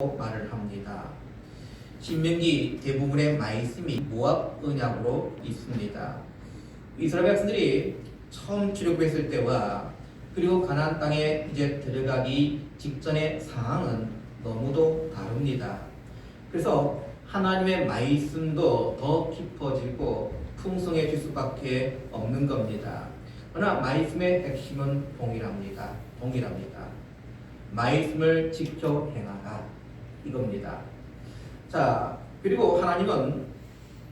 말을 합니다. 신명기 대부분의 말씀이 모압 언약으로 있습니다. 이스라엘 백성들이 처음 출애굽했을 때와 그리고 가나안 땅에 이제 들어가기 직전의 상황은 너무도 다릅니다. 그래서 하나님의 말씀도 더 깊어지고 풍성해질 수밖에 없는 겁니다. 그러나 말씀의 핵심은 동일합니다. 말씀을 지켜 행하라 이겁니다. 자, 그리고 하나님은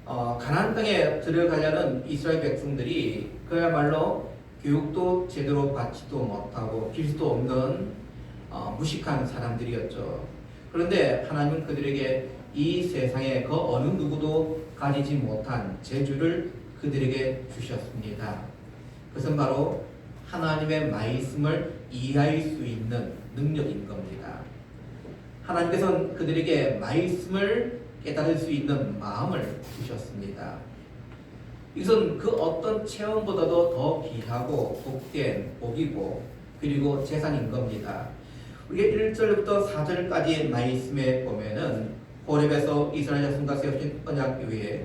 가나안 땅에 들어가려는 이스라엘 백성들이 그야말로 교육도 제대로 받지도 못하고 길수도 없는 무식한 사람들이었죠. 그런데 하나님은 그들에게 이 세상에 그 어느 누구도 가지지 못한 재주를 그들에게 주셨습니다. 그것은 바로 하나님의 말씀을 이해할 수 있는 능력인 겁니다. 하나님께서는 그들에게 말씀을 깨달을 수 있는 마음을 주셨습니다. 이것은 그 어떤 체험보다도 더 귀하고 복된 복이고 그리고 재산인 겁니다. 우리가 1절부터 4절까지의 말씀에 보면은 호렙에서 이스라엘 자손과 세우신 언약 위에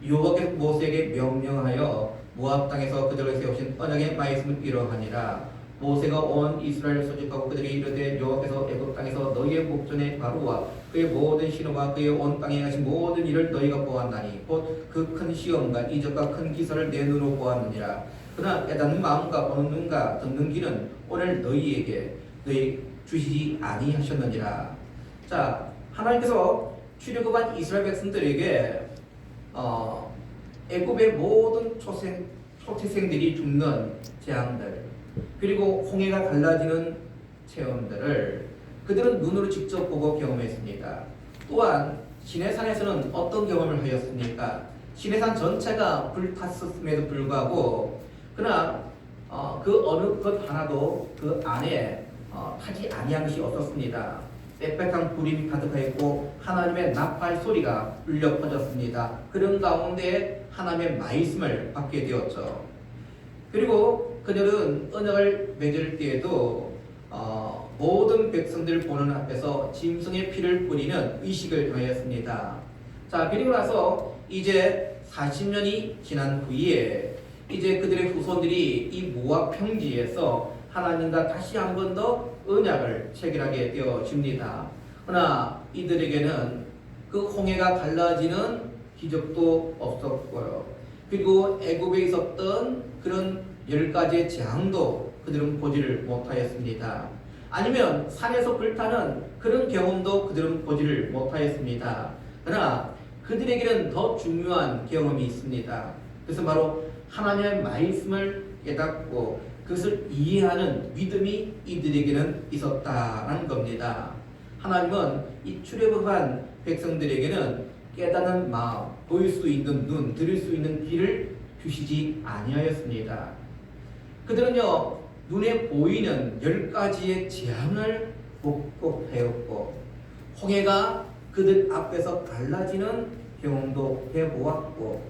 여호와께서 모세에게 명령하여 모압 땅에서 그들을 세우신 언약의 말씀을 이러하니라. 모세가 온 이스라엘을 소집하고 그들이 이르되 여호와께서 애굽 땅에서 너희의 목전에 바로와 그의 모든 신호와 그의 온 땅에 하신 모든 일을 너희가 보았나니 곧 그 큰 시험과 이적과 큰 기사를 내 눈으로 보았느니라. 그러나 깨닫는 마음과 보는 눈과 듣는 귀는 오늘 너희 주시지 아니하셨느니라. 자, 하나님께서 출애굽한 이스라엘 백성들에게 애굽의 모든 초태생들이 죽는 재앙들 그리고 홍해가 갈라지는 체험들을 그들은 눈으로 직접 보고 경험했습니다. 또한 시내산에서는 어떤 경험을 하였습니까? 시내산 전체가 불탔음에도 불구하고 그러나 그 어느 것 하나도 그 안에 타지 아니한 것이 없었습니다. 빽빽한 구름이 가득하였고 하나님의 나팔 소리가 울려 퍼졌습니다. 그런 가운데 하나님의 말씀을 받게 되었죠. 그리고 그들은 언약을 맺을 때에도 모든 백성들 보는 앞에서 짐승의 피를 뿌리는 의식을 하였습니다. 자, 그리고 나서 이제 40년이 지난 후에 이제 그들의 후손들이 이 모압 평지에서 하나님과 다시 한 번 더 언약을 체결하게 되어집니다. 그러나 이들에게는 그 홍해가 갈라지는 기적도 없었고요. 그리고 애굽에 있었던 그런 10가지의 재앙도 그들은 보지를 못하였습니다. 아니면 산에서 불타는 그런 경험도 그들은 보지를 못하였습니다. 그러나 그들에게는 더 중요한 경험이 있습니다. 그래서 바로 하나님의 말씀을 깨닫고 그것을 이해하는 믿음이 이들에게는 있었다는 겁니다. 하나님은 이 출애굽한 백성들에게는 깨닫는 마음, 보일 수 있는 눈, 들을 수 있는 귀를 주시지 아니하였습니다. 그들은요 눈에 보이는 10가지의 재앙을 극복하였고 홍해가 그들 앞에서 갈라지는 경험도 해보았고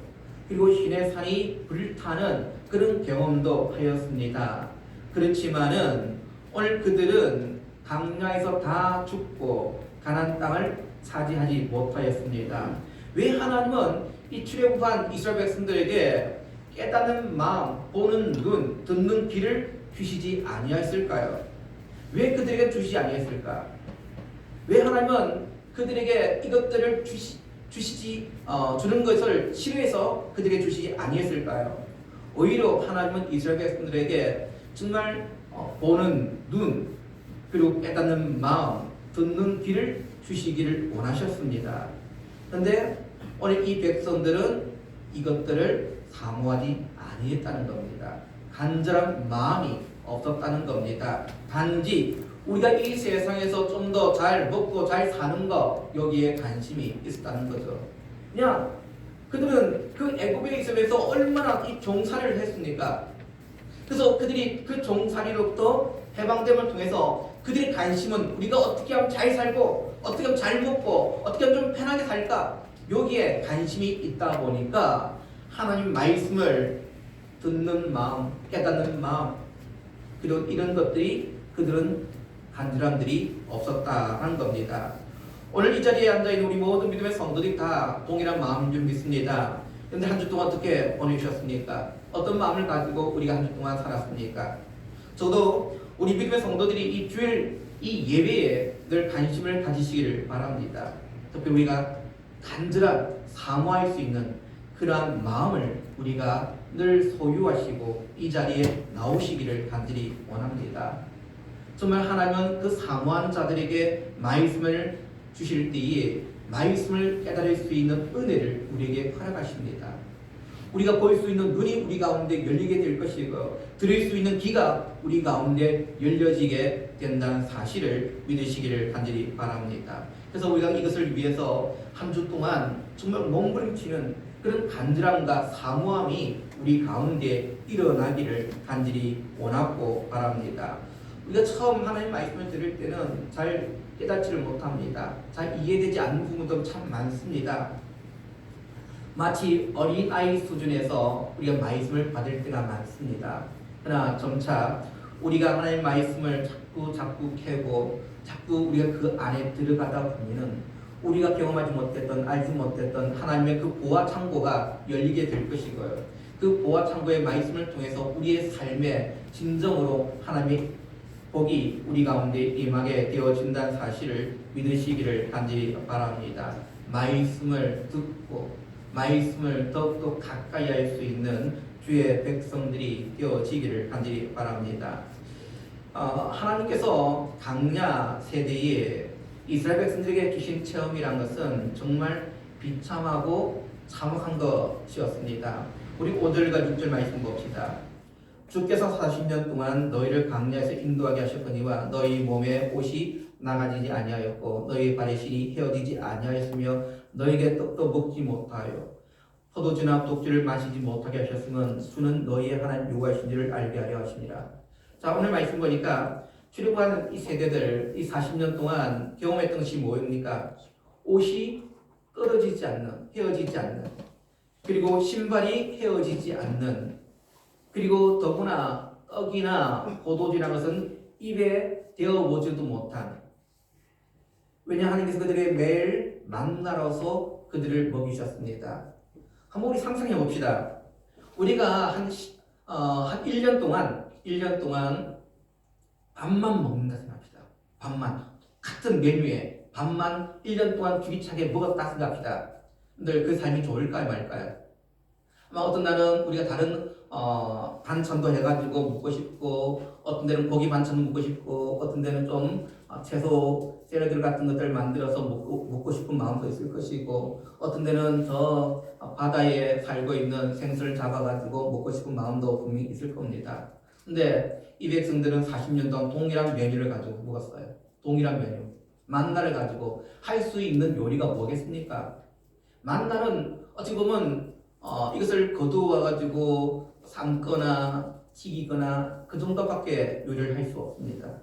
그리고 시내산이 불타는 그런 경험도 하였습니다. 그렇지만은 오늘 그들은 강야에서 다 죽고 가나안 땅을 차지하지 못하였습니다. 왜 하나님은 이 출애굽한 이스라엘 백성들에게 깨닫는 마음, 보는 눈, 듣는 귀를 주시지 아니하였을까요? 왜 그들에게 주시지 아니하였을까? 왜 하나님은 그들에게 이것들을 주는 것을 싫어해서 그들에게 주시지 아니했을까요? 오히려 하나님은 이스라엘 백성들에게 정말 보는 눈 그리고 깨닫는 마음, 듣는 귀를 주시기를 원하셨습니다. 그런데 오늘 이 백성들은 이것들을 사모하지 아니했다는 겁니다. 간절한 마음이 없었다는 겁니다. 단지 우리가 이 세상에서 좀 더 잘 먹고 잘 사는 거 여기에 관심이 있었다는 거죠. 그냥 그들은 그 애굽에 있으면서 얼마나 이 종살이를 했습니까? 그래서 그들이 그 종살이로부터 해방됨을 통해서 그들의 관심은 우리가 어떻게 하면 잘 살고 어떻게 하면 잘 먹고 어떻게 하면 좀 편하게 살까 여기에 관심이 있다 보니까 하나님 말씀을 듣는 마음, 깨닫는 마음 그리고 이런 것들이 그들은 간절함들이 없었다는 겁니다. 오늘 이 자리에 앉아있는 우리 모든 믿음의 성도들이 다 동일한 마음인 줄 믿습니다. 그런데 한 주 동안 어떻게 보내셨습니까? 어떤 마음을 가지고 우리가 한 주 동안 살았습니까? 저도 우리 믿음의 성도들이 이 주일 이 예배에 늘 관심을 가지시기를 바랍니다. 특히 우리가 간절한 사모할 수 있는 그러한 마음을 우리가 늘 소유하시고 이 자리에 나오시기를 간절히 원합니다. 정말 하나님은 그 사모하는 자들에게 말씀을 주실 때에 말씀을 깨달을 수 있는 은혜를 우리에게 허락하십니다. 우리가 볼 수 있는 눈이 우리 가운데 열리게 될 것이고 들을 수 있는 귀가 우리 가운데 열려지게 된다는 사실을 믿으시기를 간절히 바랍니다. 그래서 우리가 이것을 위해서 한 주 동안 정말 몸부림치는 그런 간절함과 사모함이 우리 가운데 일어나기를 간절히 원하고 바랍니다. 우리가 처음 하나님 말씀을 들을 때는 잘 깨닫지를 못합니다. 잘 이해되지 않는 부분도 참 많습니다. 마치 어린아이 수준에서 우리가 말씀을 받을 때가 많습니다. 그러나 점차 우리가 하나님 말씀을 자꾸 캐고 자꾸 우리가 그 안에 들어가다 보면은 우리가 경험하지 못했던 알지 못했던 하나님의 그 보화 창고가 열리게 될 것이고요. 그 보화 창고의 말씀을 통해서 우리의 삶에 진정으로 하나님의 복이 우리 가운데 임하게 되어진다는 사실을 믿으시기를 간절히 바랍니다. 말씀을 듣고 말씀을 더욱더 가까이 할 수 있는 주의 백성들이 되어지기를 간절히 바랍니다. 하나님께서 강야 세대에 이스라엘 백성들에게 주신 체험이란 것은 정말 비참하고 참혹한 것이었습니다. 우리 5절과 6절 말씀 봅시다. 주께서 40년 동안 너희를 강야에서 인도하게 하셨거니와 너희 몸에 옷이 나가지지 아니하였고 너희 발의 실이 헤어지지 아니하였으며 너희에게 떡도 먹지 못하여 포도주나 독주를 마시지 못하게 하셨으면 주는 너희의 하나님 여호와이신지를 알게 하려 하시니라. 자, 오늘 말씀 보니까 출애굽하는 이 세대들 이 40년 동안 경험했던 것이 뭐입니까? 옷이 떨어지지 않는, 헤어지지 않는, 그리고 신발이 헤어지지 않는, 그리고 더구나 떡이나 포도주라는 것은 입에 데워보지도 못한, 왜냐 하나님께서 그들의 매일 만나러서 그들을 먹이셨습니다. 한번 우리 상상해 봅시다. 우리가 한 1년 동안 밥만 먹는다 생각합시다. 밥만. 같은 메뉴에 밥만 1년 동안 주기차게 먹었다 생각합시다. 늘 그 삶이 좋을까요, 말까요? 아마 어떤 날은 우리가 다른 반찬도 해가지고 먹고 싶고, 어떤 데는 고기 반찬도 먹고 싶고, 어떤 데는 좀 채소 샐러드 같은 것들 만들어서 먹고 싶은 마음도 있을 것이고, 어떤 데는 저 바다에 살고 있는 생선을 잡아가지고 먹고 싶은 마음도 분명히 있을 겁니다. 근데 이 백성들은 40년 동안 동일한 메뉴를 가지고 먹었어요. 동일한 메뉴. 만나를 가지고 할 수 있는 요리가 뭐겠습니까? 만나는 어찌 보면 이것을 거두어가지고 삶거나 튀기거나 그 정도밖에 요리를 할 수 없습니다.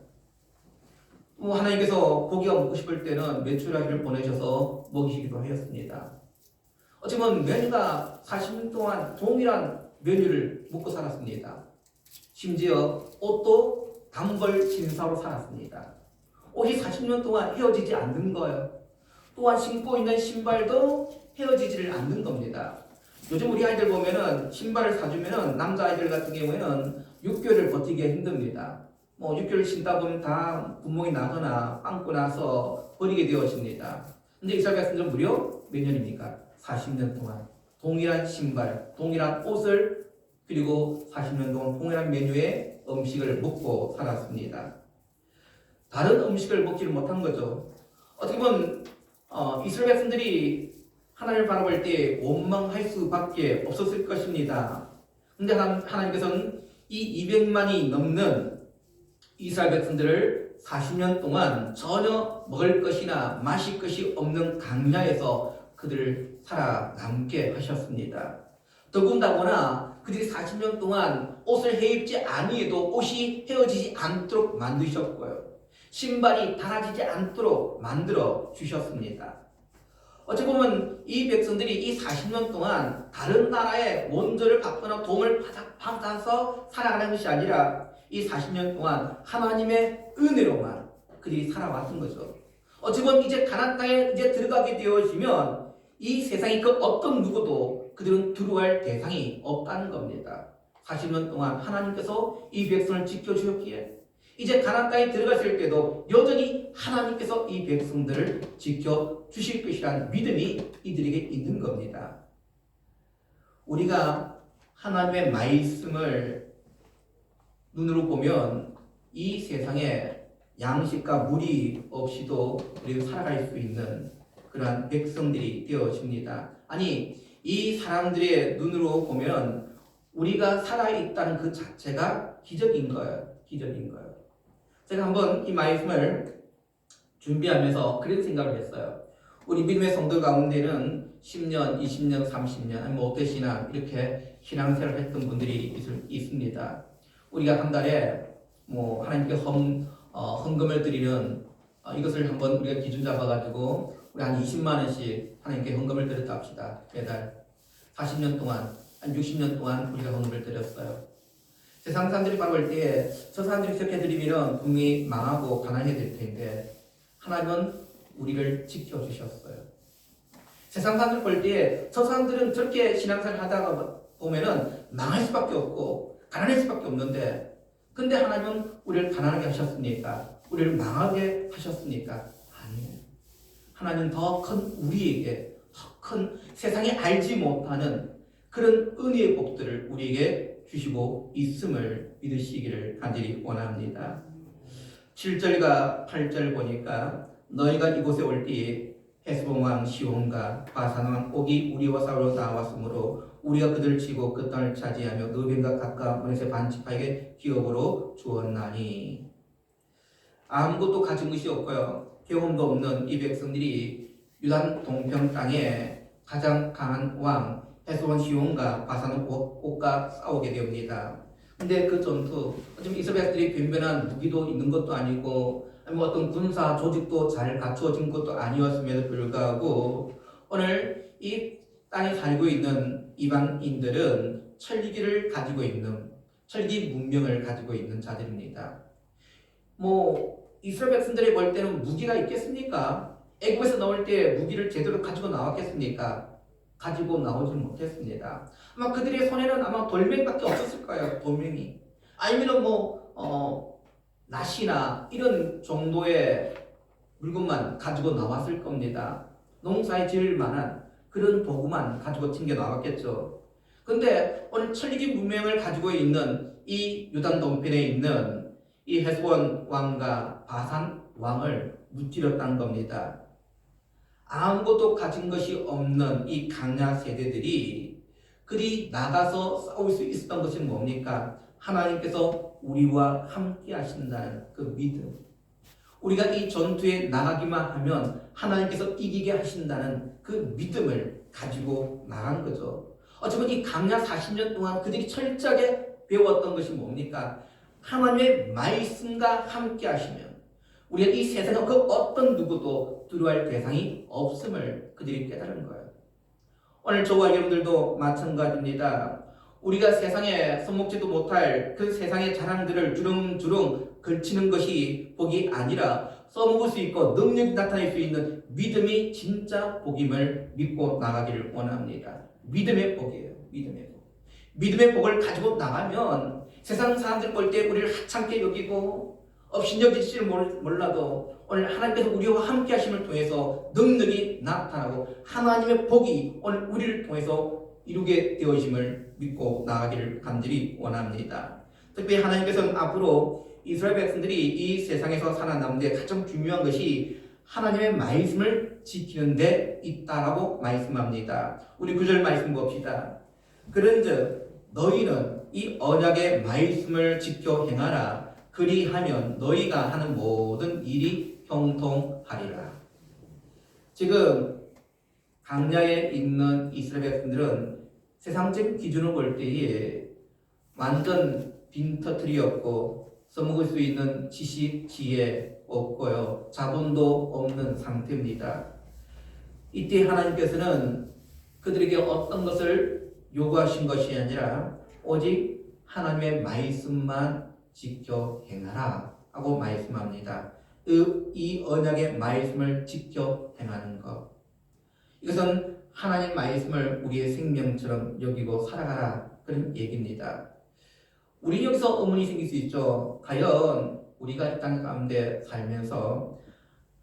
하나님께서 고기가 먹고 싶을 때는 메추라기를 보내셔서 먹이시기도 하였습니다. 어찌 보면 메뉴가 40년 동안 동일한 메뉴를 먹고 살았습니다. 심지어 옷도 단벌 신사로 살았습니다. 옷이 40년 동안 헤어지지 않는 거예요. 또한 신고 있는 신발도 헤어지지를 않는 겁니다. 요즘 우리 아이들 보면은 신발을 사주면은 남자아이들 같은 경우에는 6개월을 버티기가 힘듭니다. 6개월 신다 보면 다 구멍이 나거나 빵꾸 나서 버리게 되어집니다. 근데 이스라엘 백성들은 무려 몇 년입니까? 40년 동안 동일한 신발, 동일한 옷을 그리고 40년 동안 동일한 메뉴의 음식을 먹고 살았습니다. 다른 음식을 먹지를 못한 거죠. 어떻게 보면 이스라엘 백성들이 하나님을 바라볼 때 원망할 수밖에 없었을 것입니다. 그런데 하나님께서는 이 200만이 넘는 이스라엘 백성들을 40년 동안 전혀 먹을 것이나 마실 것이 없는 강야에서 그들을 살아남게 하셨습니다. 더군다나 그들이 40년 동안 옷을 해입지 아니해도 옷이 헤어지지 않도록 만드셨고요. 신발이 닳아지지 않도록 만들어 주셨습니다. 어찌 보면 이 백성들이 이 40년 동안 다른 나라의 원조를 받거나 도움을 받아서 살아가는 것이 아니라 이 40년 동안 하나님의 은혜로만 그들이 살아왔던 거죠. 어찌 보면 이제 가나안 땅에 이제 들어가게 되어지면 이 세상의 그 어떤 누구도 그들은 두려워할 대상이 없다는 겁니다. 40년 동안 하나님께서 이 백성을 지켜주셨기에 이제 가나안 땅에 들어갔을 때도 여전히 하나님께서 이 백성들을 지켜주실 것이라는 믿음이 이들에게 있는 겁니다. 우리가 하나님의 말씀을 눈으로 보면 이 세상에 양식과 물이 없이도 우리가 살아갈 수 있는 그러한 백성들이 되어집니다. 아니, 이 사람들의 눈으로 보면 우리가 살아있다는 그 자체가 기적인 거예요. 기적인 거예요. 제가 한번 이 말씀을 준비하면서 그런 생각을 했어요. 우리 믿음의 성도 가운데는 10년, 20년, 30년, 아니면 오태신앙 이렇게 신앙생활을 했던 분들이 있습니다. 우리가 한 달에 뭐 하나님께 헌금을 드리는 이것을 한번 우리가 기준 잡아가지고 우리 한 20만 원씩 하나님께 헌금을 드렸다 합시다. 매달 40년 동안, 한 60년 동안 우리가 헌금을 드렸어요. 세상 사람들이 바라볼 때에 저 사람들이 저렇게 드리면 분명히 망하고 가난해야 될 텐데 하나님은 우리를 지켜주셨어요. 세상 사람들 볼 때에 저 사람들은 저렇게 신앙생활 하다가 보면은 망할 수밖에 없고 가난할 수밖에 없는데 근데 하나님은 우리를 가난하게 하셨습니까? 우리를 망하게 하셨습니까? 아니에요. 하나님은 더 큰 우리에게 더 큰 세상에 알지 못하는 그런 은혜의 복들을 우리에게 주시고 있음을 믿으시기를 간절히 원합니다. 7절과 8절 보니까 너희가 이곳에 올 때에 헤스본 왕 시온과 바산 왕 옥이 우리와 싸우러 나왔으므로 우리가 그들을 치고 그 땅을 차지하며 너벤과 가까운 문에서 반지파에게 기업으로 주었나니. 아무것도 가진 것이 없고요 경험도 없는 이 백성들이 유단 동편 땅에 가장 강한 왕 헤스본 시온과 바산 옥과 싸우게 됩니다. 근데 그 전투, 어쩌면 이스라엘들이 변변한 무기도 있는 것도 아니고 뭐 어떤 군사 조직도 잘 갖추어진 것도 아니었음에도 불구하고 오늘 이 땅에 살고 있는 이방인들은 철기를 가지고 있는 철기 문명을 가지고 있는 자들입니다. 뭐 이스라엘 백성들이 볼 때는 무기가 있겠습니까? 애굽에서 나올 때 무기를 제대로 가지고 나왔겠습니까? 가지고 나오지는 못했습니다. 아마 그들의 손에는 아마 돌멩이밖에 없었을 거예요. 돌멩이. 아니면 낫이나 이런 정도의 물건만 가지고 나왔을 겁니다. 농사에 지을 만한 그런 도구만 가지고 챙겨 나왔겠죠. 근데 오늘 철기 문명을 가지고 있는 이 유단 동편에 있는 이 헤스본 왕과 바산 왕을 무찌렀다는 겁니다. 아무것도 가진 것이 없는 이 강야 세대들이 그리 나가서 싸울 수 있었던 것이 뭡니까? 하나님께서 우리와 함께 하신다는 그 믿음. 우리가 이 전투에 나가기만 하면 하나님께서 이기게 하신다는 그 믿음을 가지고 나간 거죠. 어쩌면 이 강야 40년 동안 그들이 철저하게 배웠던 것이 뭡니까? 하나님의 말씀과 함께 하시면 우리가 이 세상의 그 어떤 누구도 두려워할 대상이 없음을 그들이 깨달은 거예요. 오늘 저와 여러분들도 마찬가지입니다. 우리가 세상에 써먹지도 못할 그 세상의 자랑들을 주렁주렁 걸치는 것이 복이 아니라 써먹을 수 있고 능력이 나타낼 수 있는 믿음이 진짜 복임을 믿고 나가기를 원합니다. 믿음의 복이에요. 믿음의 복. 믿음의 복을 가지고 나가면 세상 사람들 볼 때 우리를 하찮게 여기고 업신여길지를 몰라도 오늘 하나님께서 우리와 함께 하심을 통해서 능력이 나타나고 하나님의 복이 오늘 우리를 통해서 이루게 되어짐을 믿고 나가기를 간절히 원합니다. 특별히 하나님께서는 앞으로 이스라엘 백성들이 이 세상에서 살아남는 데 가장 중요한 것이 하나님의 말씀을 지키는 데 있다라고 말씀합니다. 우리 9절 말씀 봅시다. 그런즉 너희는 이 언약의 말씀을 지켜 행하라. 그리하면 너희가 하는 모든 일이 형통하리라. 지금 강야에 있는 이스라엘 백성들은 세상적 기준으로 볼 때에 완전 빈터틀이었고 써먹을 수 있는 지식, 지혜 없고요. 자본도 없는 상태입니다. 이때 하나님께서는 그들에게 어떤 것을 요구하신 것이 아니라 오직 하나님의 말씀만 지켜 행하라 하고 말씀합니다. 이 언약의 말씀을 지켜 행하는 것. 이것은 하나님 말씀을 우리의 생명처럼 여기고 살아가라 그런 얘기입니다. 우리 여기서 의문이 생길 수 있죠. 과연 우리가 이 땅 가운데 살면서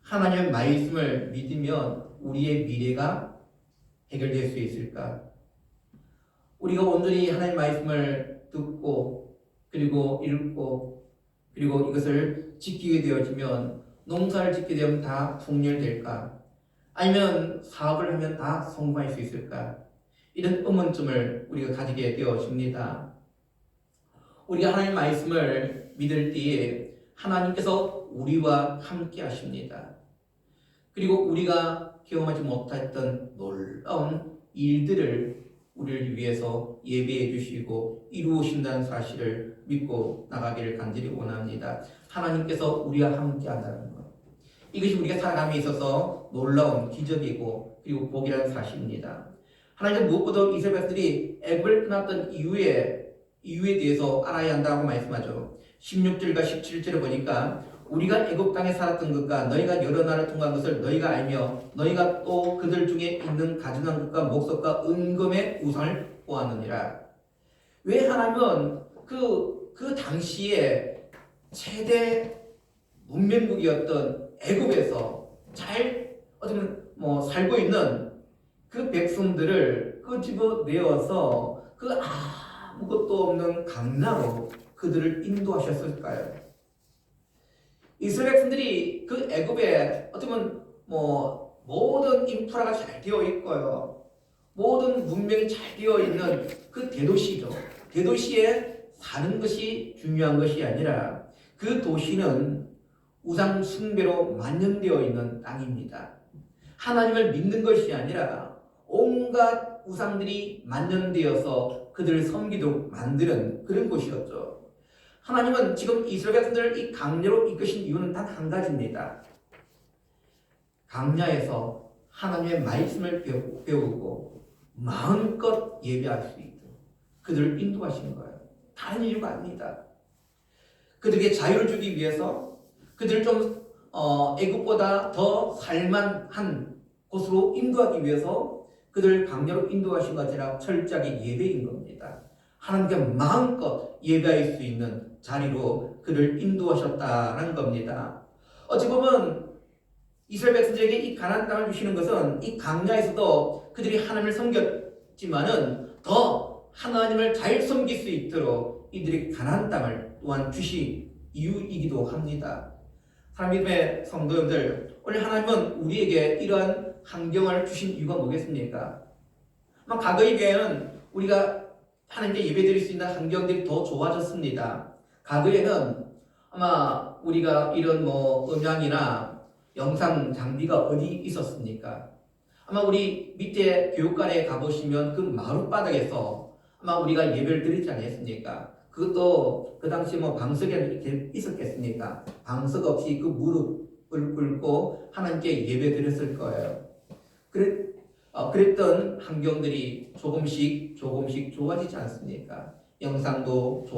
하나님의 말씀을 믿으면 우리의 미래가 해결될 수 있을까? 우리가 온전히 하나님의 말씀을 듣고 그리고 읽고 그리고 이것을 지키게 되어지면 농사를 짓게 되면 다 풍년될까? 아니면 사업을 하면 다 성공할 수 있을까? 이런 의문점을 우리가 가지게 되어집니다. 우리가 하나님 말씀을 믿을 때에 하나님께서 우리와 함께 하십니다. 그리고 우리가 경험하지 못했던 놀라운 일들을 우리를 위해서 예배해 주시고 이루어신다는 사실을 믿고 나가기를 간절히 원합니다. 하나님께서 우리와 함께 한다는 것. 이것이 우리가 살아감에 있어서 놀라운 기적이고 그리고 복이라는 사실입니다. 하나님은 무엇보다 이스라엘 백성들이 애굽을 떠났던 이유에 대해서 알아야 한다고 말씀하죠. 16절과 17절을 보니까 우리가 애굽 땅에 살았던 것과 너희가 여러 나라를 통과한 것을 너희가 알며 너희가 또 그들 중에 있는 가증한 것과 목석과 은금의 우상을 보았느니라. 왜 하나님은 그 당시에 최대 문명국이었던 애굽에서 잘 어쩌면 살고 있는 그 백성들을 끄집어내어서 그 아무것도 없는 강나로 그들을 인도하셨을까요? 이스라엘 백성들이 그 애굽에 어쩌면 모든 인프라가 잘 되어 있고요. 모든 문명이 잘 되어 있는 그 대도시죠. 대도시에 사는 것이 중요한 것이 아니라 그 도시는 우상 숭배로 만연되어 있는 땅입니다. 하나님을 믿는 것이 아니라 온갖 우상들이 만연되어서 그들을 섬기도록 만드는 그런 곳이었죠. 하나님은 지금 이스라엘 백성들을 이 강야로 이끄신 이유는 단 한 가지입니다. 강야에서 하나님의 말씀을 배우고 마음껏 예배할 수 있도록 그들을 인도하시는 거예요. 다른 이유가 아닙니다. 그들에게 자유를 주기 위해서 그들을 좀 애굽보다 더 살만한 곳으로 인도하기 위해서 그들을 강야로 인도하신 것이 아니라 철저하게 예배인 겁니다. 하나님께 마음껏 예배할 수 있는 자리로 그를 인도하셨다는 겁니다. 어찌 보면 이스라엘 백성들에게 이 가나안 땅을 주시는 것은 이 강야에서도 그들이 하나님을 섬겼지만은 더 하나님을 잘 섬길 수 있도록 이들이 가나안 땅을 또한 주신 이유이기도 합니다. 하나님의 성도님들, 오늘 하나님은 우리에게 이러한 환경을 주신 이유가 뭐겠습니까? 아마 과거의 교회는 우리가 하나님께 예배드릴 수 있는 환경들이 더 좋아졌습니다. 과거에는 아마 우리가 이런 음향이나 영상 장비가 어디 있었습니까? 아마 우리 밑에 교육관에 가보시면 그 마룻바닥에서 아마 우리가 예배를 드리지 않았습니까? 그것도 그 당시 방석이 이렇게 있었겠습니까? 방석 없이 그 무릎을 꿇고 하나님께 예배 드렸을 거예요. 그랬던 환경들이 조금씩 좋아지지 않습니까? 영상도 좋아